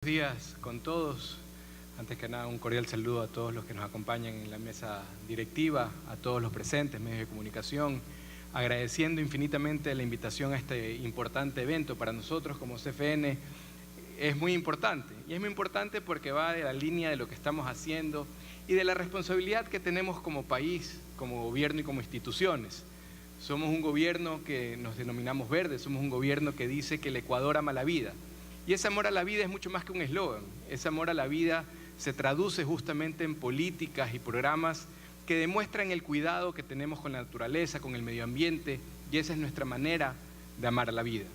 Días con todos. Antes que nada, un cordial saludo a todos los que nos acompañan en la mesa directiva, a todos los presentes, medios de comunicación, agradeciendo infinitamente la invitación a este importante evento. Para nosotros como CFN es muy importante, y es muy importante porque va de la línea de lo que estamos haciendo y de la responsabilidad que tenemos como país, como gobierno y como instituciones. Somos un gobierno que nos denominamos verde, somos un gobierno que dice que el Ecuador ama la vida. Y ese amor a la vida es mucho más que un eslogan. Ese amor a la vida se traduce justamente en políticas y programas que demuestran el cuidado que tenemos con la naturaleza, con el medio ambiente, y esa es nuestra manera de amar a la vida.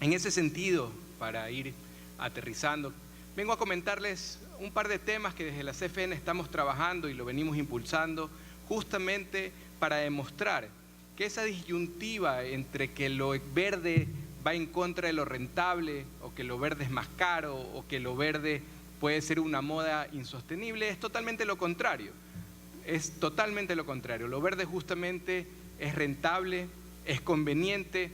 En ese sentido, para ir aterrizando, vengo a comentarles un par de temas que desde la CFN estamos trabajando y lo venimos impulsando justamente para demostrar que esa disyuntiva entre que lo verde va en contra de lo rentable, o que lo verde es más caro, o que lo verde puede ser una moda insostenible, es totalmente lo contrario. Es totalmente lo contrario. Lo verde justamente es rentable, es conveniente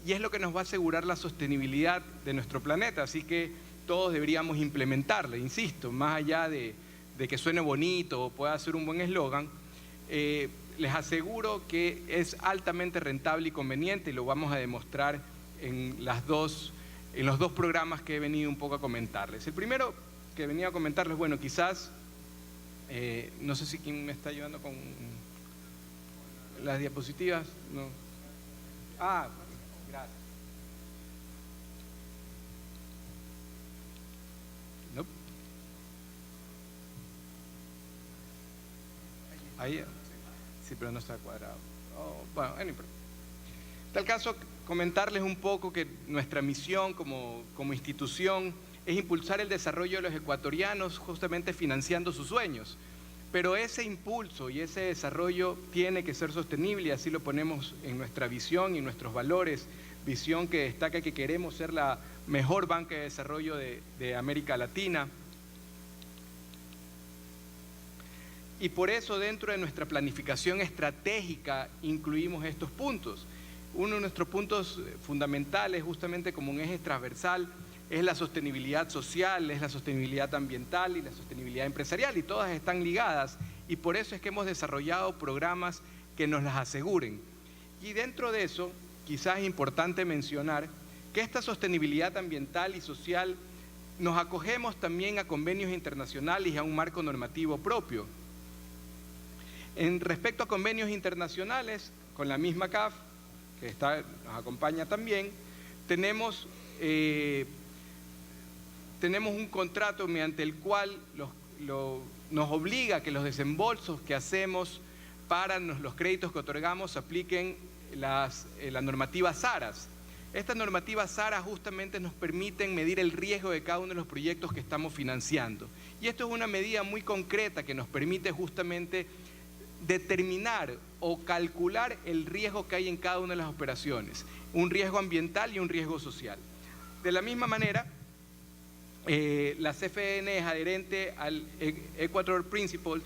y es lo que nos va a asegurar la sostenibilidad de nuestro planeta. Así que todos deberíamos implementarlo, insisto, más allá de que suene bonito o pueda ser un buen eslogan, les aseguro que es altamente rentable y conveniente y lo vamos a demostrar en los dos programas que he venido un poco a comentarles. El primero que venía a comentarles, bueno, quizás, no sé si quién me está ayudando con las diapositivas. No. Gracias. No. Ahí, sí, pero no está cuadrado. Bueno, en tal caso, comentarles un poco que nuestra misión como institución es impulsar el desarrollo de los ecuatorianos justamente financiando sus sueños. Pero ese impulso y ese desarrollo tiene que ser sostenible y así lo ponemos en nuestra visión y nuestros valores. Visión que destaca que queremos ser la mejor banca de desarrollo de América Latina. Y por eso dentro de nuestra planificación estratégica incluimos estos puntos. Uno de nuestros puntos fundamentales, justamente como un eje transversal, es la sostenibilidad social, es la sostenibilidad ambiental y la sostenibilidad empresarial, y todas están ligadas, y por eso es que hemos desarrollado programas que nos las aseguren. Y dentro de eso, quizás es importante mencionar que esta sostenibilidad ambiental y social nos acogemos también a convenios internacionales y a un marco normativo propio. En respecto a convenios internacionales, con la misma CAF, que nos acompaña también, tenemos un contrato mediante el cual nos obliga a que los desembolsos que hacemos para los créditos que otorgamos apliquen la normativa SARAS. Estas normativas SARAS justamente nos permiten medir el riesgo de cada uno de los proyectos que estamos financiando. Y esto es una medida muy concreta que nos permite justamente determinar o calcular el riesgo que hay en cada una de las operaciones, un riesgo ambiental y un riesgo social. De la misma manera, la CFN es adherente al Equator Principles,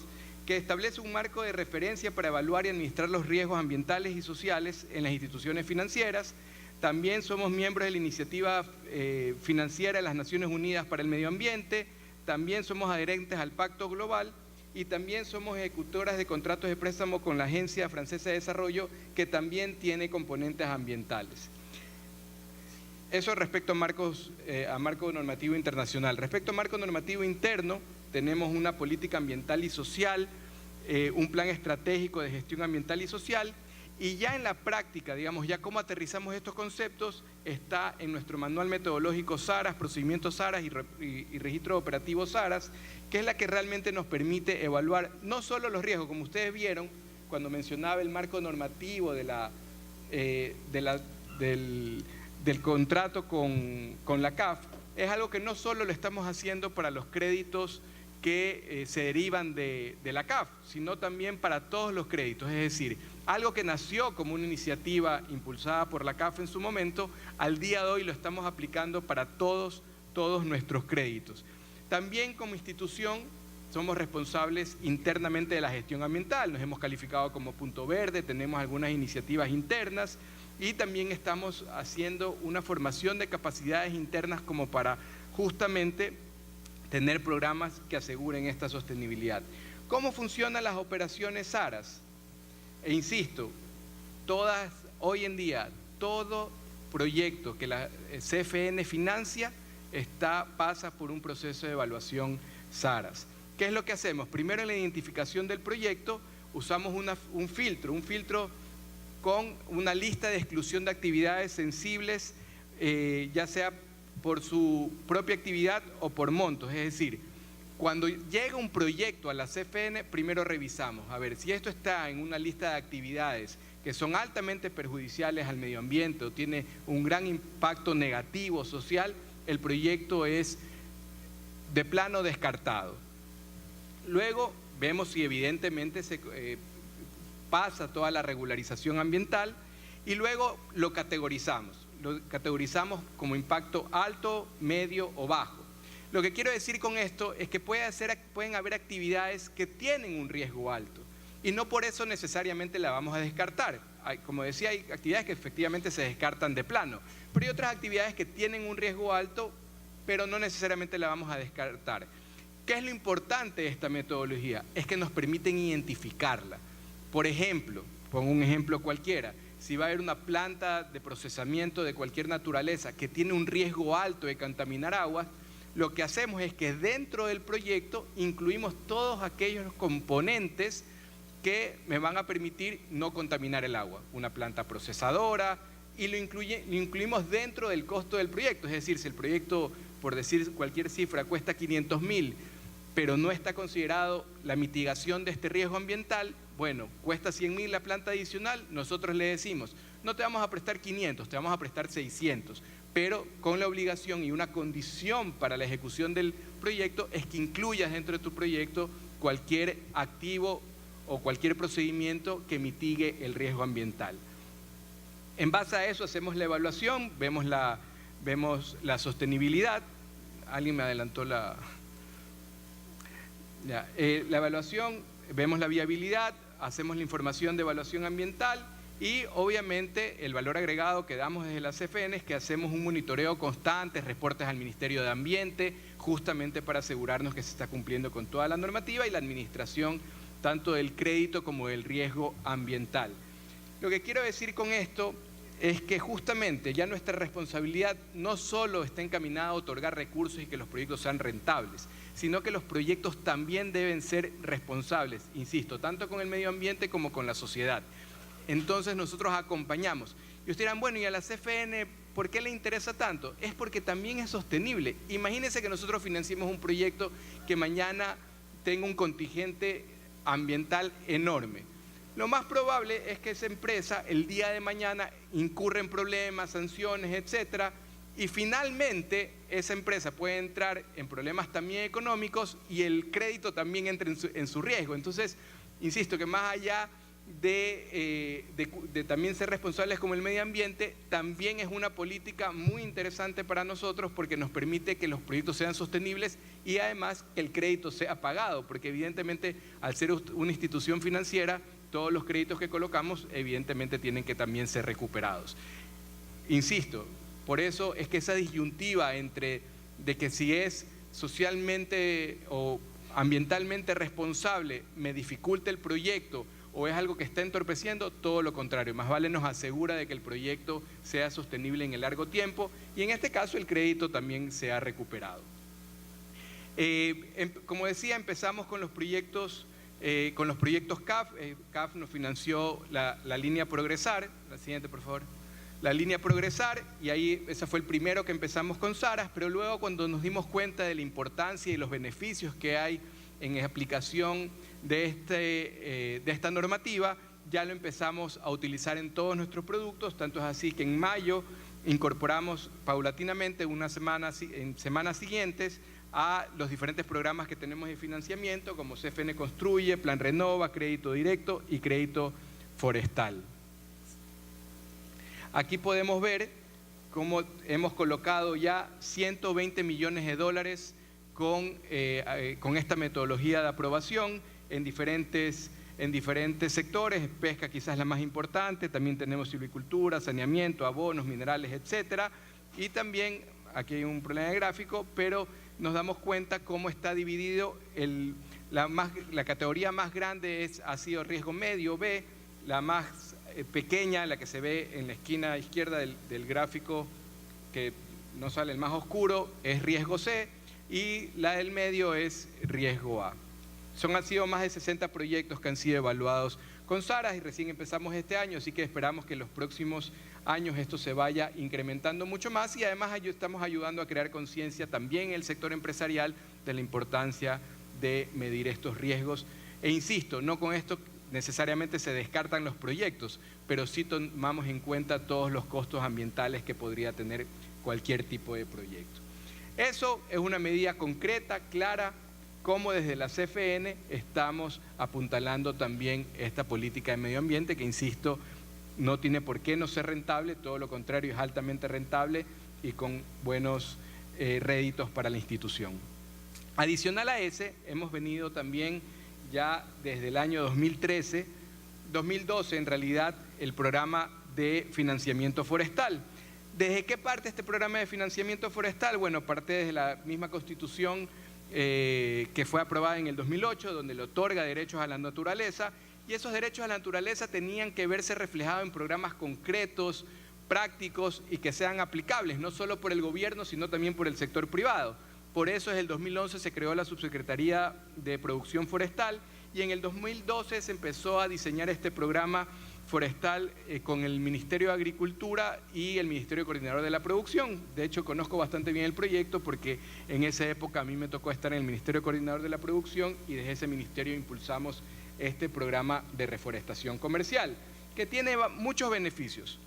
que establece un marco de referencia para evaluar y administrar los riesgos ambientales y sociales en las instituciones financieras. También somos miembros de la Iniciativa Financiera de las Naciones Unidas para el Medio Ambiente, también somos adherentes al Pacto Global, y también somos ejecutoras de contratos de préstamo con la Agencia Francesa de Desarrollo, que también tiene componentes ambientales. Eso respecto a marco normativo internacional. Respecto a marco normativo interno, tenemos una política ambiental y social, un plan estratégico de gestión ambiental y social, y ya en la práctica, digamos, ya cómo aterrizamos estos conceptos, está en nuestro manual metodológico SARAS, procedimientos SARAS y registro operativo SARAS, que es la que realmente nos permite evaluar no solo los riesgos, como ustedes vieron cuando mencionaba el marco normativo del contrato con la CAF, es algo que no solo lo estamos haciendo para los créditos que se derivan de la CAF, sino también para todos los créditos, es decir, algo que nació como una iniciativa impulsada por la CAF en su momento, al día de hoy lo estamos aplicando para todos nuestros créditos. También como institución somos responsables internamente de la gestión ambiental, nos hemos calificado como punto verde, tenemos algunas iniciativas internas y también estamos haciendo una formación de capacidades internas como para justamente tener programas que aseguren esta sostenibilidad. ¿Cómo funcionan las operaciones SARAS? E insisto, hoy en día, todo proyecto que la CFN financia pasa por un proceso de evaluación SARAS. ¿Qué es lo que hacemos? Primero, en la identificación del proyecto, usamos un filtro con una lista de exclusión de actividades sensibles, ya sea por su propia actividad o por montos. Es decir, cuando llega un proyecto a la CFN, primero revisamos, a ver, si esto está en una lista de actividades que son altamente perjudiciales al medio ambiente o tiene un gran impacto negativo social, el proyecto es de plano descartado. Luego vemos si evidentemente se pasa toda la regularización ambiental y luego lo categorizamos. Lo categorizamos como impacto alto, medio o bajo. Lo que quiero decir con esto es que pueden haber actividades que tienen un riesgo alto y no por eso necesariamente la vamos a descartar. Como decía, hay actividades que efectivamente se descartan de plano, pero hay otras actividades que tienen un riesgo alto, pero no necesariamente la vamos a descartar. ¿Qué es lo importante de esta metodología? Es que nos permiten identificarla. Por ejemplo, pongo un ejemplo cualquiera, si va a haber una planta de procesamiento de cualquier naturaleza que tiene un riesgo alto de contaminar aguas, lo que hacemos es que dentro del proyecto incluimos todos aquellos componentes que me van a permitir no contaminar el agua. Una planta procesadora, y lo incluimos dentro del costo del proyecto. Es decir, si el proyecto, por decir cualquier cifra, cuesta 500.000, pero no está considerado la mitigación de este riesgo ambiental, bueno, cuesta 100.000 la planta adicional, nosotros le decimos, no te vamos a prestar 500, te vamos a prestar 600, pero con la obligación y una condición para la ejecución del proyecto es que incluyas dentro de tu proyecto cualquier activo o cualquier procedimiento que mitigue el riesgo ambiental. En base a eso hacemos la evaluación, vemos la sostenibilidad. Alguien me adelantó la evaluación, vemos la viabilidad, hacemos la información de evaluación ambiental y obviamente el valor agregado que damos desde la CFN es que hacemos un monitoreo constante, reportes al Ministerio de Ambiente, justamente para asegurarnos que se está cumpliendo con toda la normativa y la administración tanto del crédito como del riesgo ambiental. Lo que quiero decir con esto es que justamente ya nuestra responsabilidad no solo está encaminada a otorgar recursos y que los proyectos sean rentables, sino que los proyectos también deben ser responsables, insisto, tanto con el medio ambiente como con la sociedad. Entonces nosotros acompañamos. Y ustedes dirán, bueno, ¿y a la CFN por qué le interesa tanto? Es porque también es sostenible. Imagínense que nosotros financiemos un proyecto que mañana tenga un contingente ambiental enorme. Lo más probable es que esa empresa el día de mañana incurra en problemas, sanciones, etcétera, y finalmente esa empresa puede entrar en problemas también económicos y el crédito también entra en su riesgo. Entonces, insisto que más allá de también ser responsables como el medio ambiente, también es una política muy interesante para nosotros porque nos permite que los proyectos sean sostenibles y además que el crédito sea pagado, porque evidentemente al ser una institución financiera, todos los créditos que colocamos evidentemente tienen que también ser recuperados. Insisto, por eso es que esa disyuntiva de que si es socialmente o ambientalmente responsable me dificulta el proyecto o es algo que está entorpeciendo, todo lo contrario, más vale nos asegura de que el proyecto sea sostenible en el largo tiempo y en este caso el crédito también sea recuperado. Como decía, empezamos con los proyectos CAF. CAF nos financió la línea Progresar. La siguiente, por favor. La línea Progresar, y ahí ese fue el primero que empezamos con SARAS, pero luego cuando nos dimos cuenta de la importancia y los beneficios que hay en la aplicación de esta normativa, ya lo empezamos a utilizar en todos nuestros productos, tanto es así que en mayo incorporamos paulatinamente en semanas siguientes a los diferentes programas que tenemos de financiamiento, como CFN Construye, Plan Renova, Crédito Directo y Crédito Forestal. Aquí podemos ver cómo hemos colocado ya 120 millones de dólares con esta metodología de aprobación en diferentes sectores. Pesca quizás la más importante, también tenemos silvicultura, saneamiento, abonos, minerales, etcétera. Y también aquí hay un problema de gráfico, pero nos damos cuenta cómo está dividido. La categoría más grande ha sido riesgo medio B, la más pequeña, la que se ve en la esquina izquierda del gráfico, que no sale el más oscuro, es riesgo C, y la del medio es riesgo A. Han sido más de 60 proyectos que han sido evaluados con SARAS y recién empezamos este año, así que esperamos que en los próximos años esto se vaya incrementando mucho más, y además estamos ayudando a crear conciencia también en el sector empresarial de la importancia de medir estos riesgos. E insisto, no con esto necesariamente se descartan los proyectos, pero sí tomamos en cuenta todos los costos ambientales que podría tener cualquier tipo de proyecto. Eso es una medida concreta, clara, como desde la CFN estamos apuntalando también esta política de medio ambiente que, insisto, no tiene por qué no ser rentable, todo lo contrario, es altamente rentable y con buenos réditos para la institución. Adicional a ese, hemos venido también ya desde el año 2012 en realidad, el programa de financiamiento forestal. ¿Desde qué parte este programa de financiamiento forestal? Bueno, parte desde la misma Constitución que fue aprobada en el 2008, donde le otorga derechos a la naturaleza, y esos derechos a la naturaleza tenían que verse reflejados en programas concretos, prácticos y que sean aplicables, no solo por el gobierno, sino también por el sector privado. Por eso desde el 2011 se creó la Subsecretaría de Producción Forestal y en el 2012 se empezó a diseñar este programa forestal con el Ministerio de Agricultura y el Ministerio Coordinador de la Producción. De hecho, conozco bastante bien el proyecto porque en esa época a mí me tocó estar en el Ministerio Coordinador de la Producción y desde ese ministerio impulsamos este programa de reforestación comercial, que tiene muchos beneficios.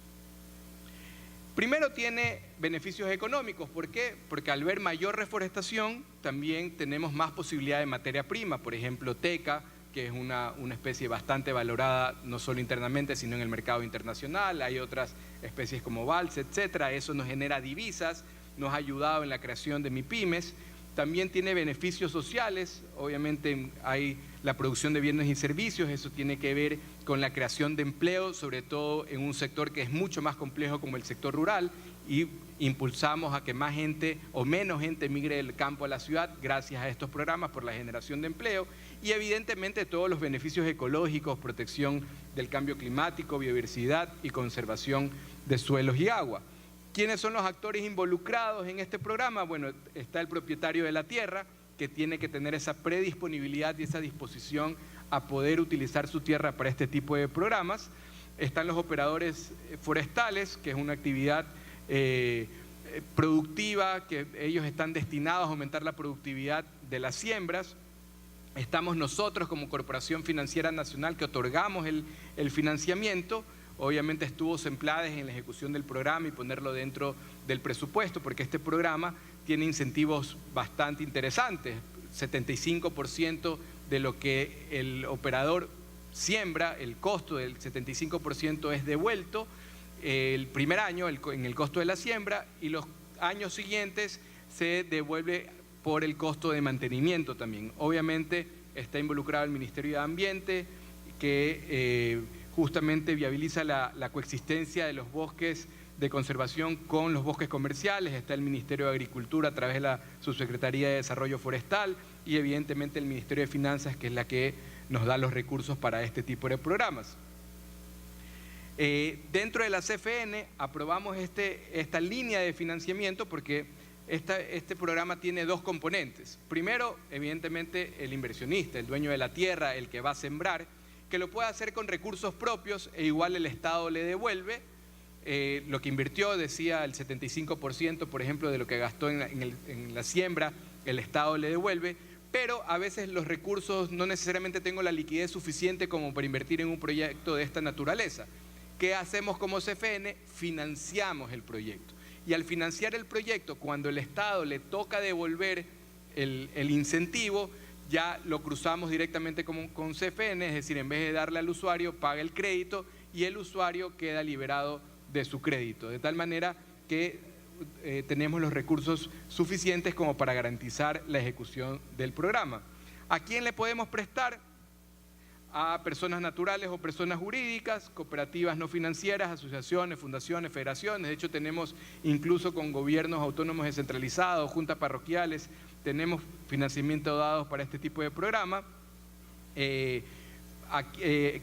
Primero, tiene beneficios económicos. ¿Por qué? Porque al ver mayor reforestación también tenemos más posibilidad de materia prima, por ejemplo, teca, que es una especie bastante valorada no solo internamente, sino en el mercado internacional. Hay otras especies como balsa, etcétera. Eso nos genera divisas, nos ha ayudado en la creación de MIPYMES. También tiene beneficios sociales, obviamente hay la producción de bienes y servicios, eso tiene que ver con la creación de empleo, sobre todo en un sector que es mucho más complejo como el sector rural, y impulsamos a que más gente o menos gente migre del campo a la ciudad gracias a estos programas por la generación de empleo, y evidentemente todos los beneficios ecológicos, protección del cambio climático, biodiversidad y conservación de suelos y agua. ¿Quiénes son los actores involucrados en este programa? Bueno, está el propietario de la tierra, que tiene que tener esa predisponibilidad y esa disposición a poder utilizar su tierra para este tipo de programas. Están los operadores forestales, que es una actividad productiva, que ellos están destinados a aumentar la productividad de las siembras. Estamos nosotros como Corporación Financiera Nacional, que otorgamos el financiamiento. Obviamente estuvo Semplades en la ejecución del programa y ponerlo dentro del presupuesto, porque este programa tiene incentivos bastante interesantes. 75% de lo que el operador siembra, el costo del 75% es devuelto el primer año en el costo de la siembra, y los años siguientes se devuelve por el costo de mantenimiento también. Obviamente está involucrado el Ministerio de Ambiente, que justamente viabiliza la coexistencia de los bosques de conservación con los bosques comerciales. Está el Ministerio de Agricultura a través de la Subsecretaría de Desarrollo Forestal y evidentemente el Ministerio de Finanzas, que es la que nos da los recursos para este tipo de programas. Dentro de la CFN aprobamos esta línea de financiamiento porque este programa tiene dos componentes. Primero, evidentemente, el inversionista, el dueño de la tierra, el que va a sembrar, que lo puede hacer con recursos propios e igual el Estado le devuelve lo que invirtió. Decía, el 75%, por ejemplo, de lo que gastó en la siembra, el Estado le devuelve, pero a veces los recursos no necesariamente tengo la liquidez suficiente como para invertir en un proyecto de esta naturaleza. ¿Qué hacemos como CFN? Financiamos el proyecto. Y al financiar el proyecto, cuando el Estado le toca devolver el incentivo, ya lo cruzamos directamente con CFN, es decir, en vez de darle al usuario, paga el crédito y el usuario queda liberado de su crédito, de tal manera que tenemos los recursos suficientes como para garantizar la ejecución del programa. ¿A quién le podemos prestar? a personas naturales o personas jurídicas, cooperativas no financieras, asociaciones, fundaciones, federaciones. De hecho, tenemos incluso con gobiernos autónomos descentralizados, juntas parroquiales, tenemos financiamiento dados para este tipo de programa. ¿Qué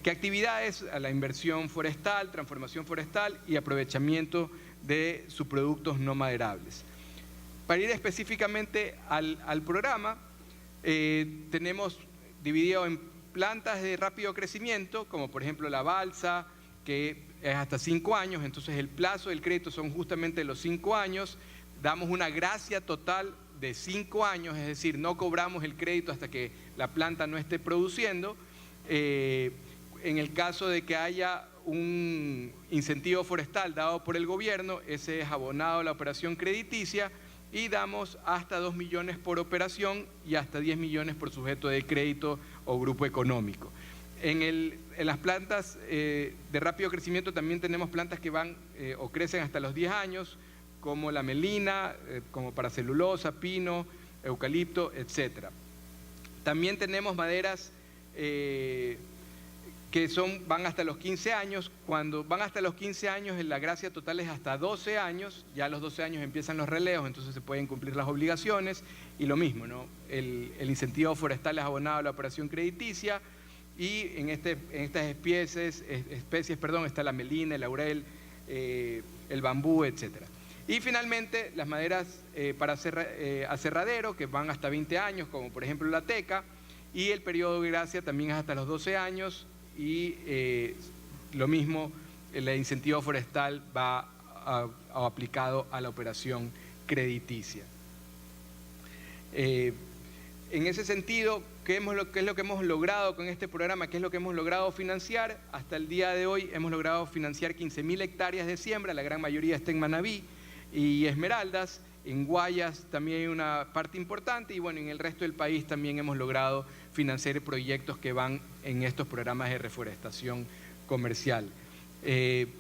actividades? A la inversión forestal, transformación forestal y aprovechamiento de subproductos no maderables. Para ir específicamente al programa, tenemos dividido en plantas de rápido crecimiento, como por ejemplo la balsa, que es hasta 5 años, entonces el plazo del crédito son justamente los 5 años, damos una gracia total de 5 años, es decir, no cobramos el crédito hasta que la planta no esté produciendo. En el caso de que haya un incentivo forestal dado por el gobierno, ese es abonado a la operación crediticia y damos hasta 2 millones por operación y hasta 10 millones por sujeto de crédito o grupo económico. En las plantas de rápido crecimiento también tenemos plantas que van o crecen hasta los 10 años, como la melina, como para celulosa, pino, eucalipto, etc. También tenemos maderas que van hasta los 15 años. Cuando van hasta los 15 años, la gracia total es hasta 12 años, ya a los 12 años empiezan los relevos, entonces se pueden cumplir las obligaciones, y lo mismo, ¿no? El incentivo forestal es abonado a la operación crediticia, y en estas especies, está la melina, el laurel, el bambú, etc. Y finalmente, las maderas para aserradero, que van hasta 20 años, como por ejemplo la teca, y el periodo de gracia también es hasta los 12 años, y lo mismo, el incentivo forestal va aplicado a la operación crediticia. En ese sentido, ¿qué es lo que hemos logrado con este programa? ¿Qué es lo que hemos logrado financiar? Hasta el día de hoy hemos logrado financiar 15.000 hectáreas de siembra, la gran mayoría está en Manabí y Esmeraldas. En Guayas también hay una parte importante, y bueno, en el resto del país también hemos logrado financiar proyectos que van en estos programas de reforestación comercial.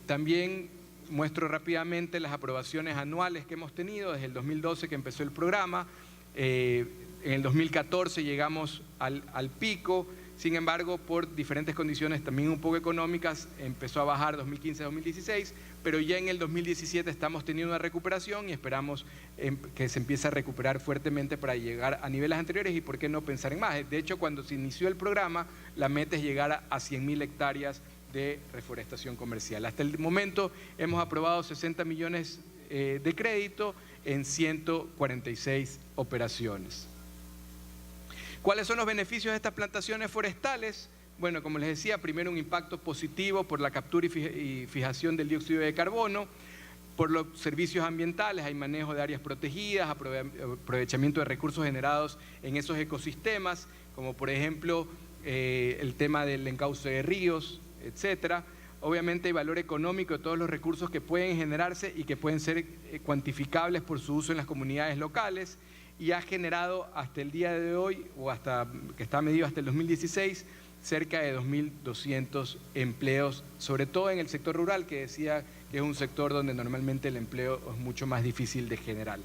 También muestro rápidamente las aprobaciones anuales que hemos tenido desde el 2012 que empezó el programa. En el 2014 llegamos al pico. Sin embargo, por diferentes condiciones también un poco económicas, empezó a bajar 2015-2016, pero ya en el 2017 estamos teniendo una recuperación y esperamos que se empiece a recuperar fuertemente para llegar a niveles anteriores, y por qué no pensar en más. De hecho, cuando se inició el programa, la meta es llegar a 100.000 hectáreas de reforestación comercial. Hasta el momento hemos aprobado 60 millones de crédito en 146 operaciones. ¿Cuáles son los beneficios de estas plantaciones forestales? Bueno, como les decía, primero un impacto positivo por la captura y fijación del dióxido de carbono, por los servicios ambientales, hay manejo de áreas protegidas, aprovechamiento de recursos generados en esos ecosistemas, como por ejemplo el tema del encauce de ríos, etcétera. Obviamente hay valor económico de todos los recursos que pueden generarse y que pueden ser cuantificables por su uso en las comunidades locales, y ha generado hasta el día de hoy, o hasta que está medido hasta el 2016, cerca de 2.200 empleos, sobre todo en el sector rural, que decía que es un sector donde normalmente el empleo es mucho más difícil de generar.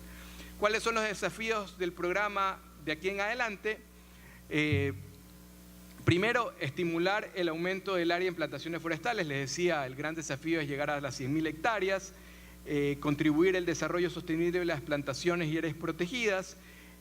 ¿Cuáles son los desafíos del programa de aquí en adelante? Primero, estimular el aumento del área en plantaciones forestales. Les decía, el gran desafío es llegar a las 100.000 hectáreas, contribuir al desarrollo sostenible de las plantaciones y áreas protegidas.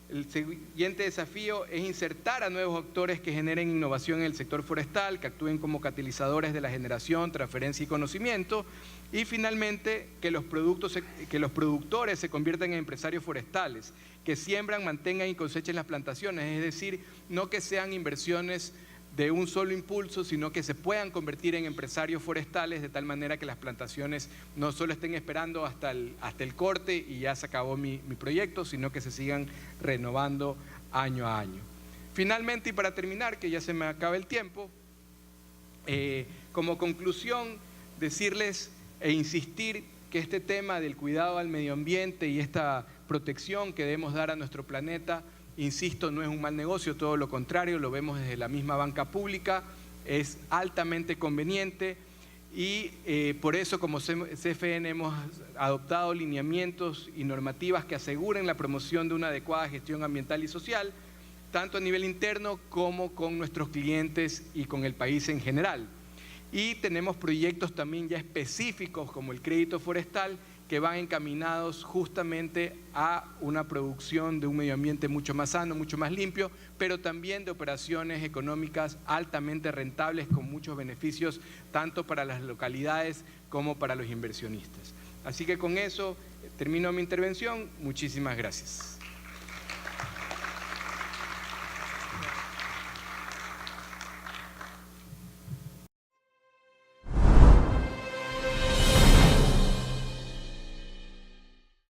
El siguiente desafío es insertar a nuevos actores que generen innovación en el sector forestal, que actúen como catalizadores de la generación, transferencia y conocimiento. Y finalmente, que los productores se conviertan en empresarios forestales, que siembran, mantengan y cosechen las plantaciones, es decir, no que sean inversiones de un solo impulso, sino que se puedan convertir en empresarios forestales, de tal manera que las plantaciones no solo estén esperando hasta el corte y ya se acabó mi proyecto, sino que se sigan renovando año a año. Finalmente, y para terminar, que ya se me acaba el tiempo, como conclusión, decirles e insistir que este tema del cuidado al medio ambiente y esta protección que debemos dar a nuestro planeta, insisto, no es un mal negocio, todo lo contrario, lo vemos desde la misma banca pública, es altamente conveniente, y por eso como CFN hemos adoptado lineamientos y normativas que aseguren la promoción de una adecuada gestión ambiental y social. tanto a nivel interno como con nuestros clientes y con el país en general. Y tenemos proyectos también ya específicos como el crédito forestal que van encaminados justamente a una producción de un medio ambiente mucho más sano, mucho más limpio, pero también de operaciones económicas altamente rentables con muchos beneficios tanto para las localidades como para los inversionistas. Así que con eso termino mi intervención. Muchísimas gracias.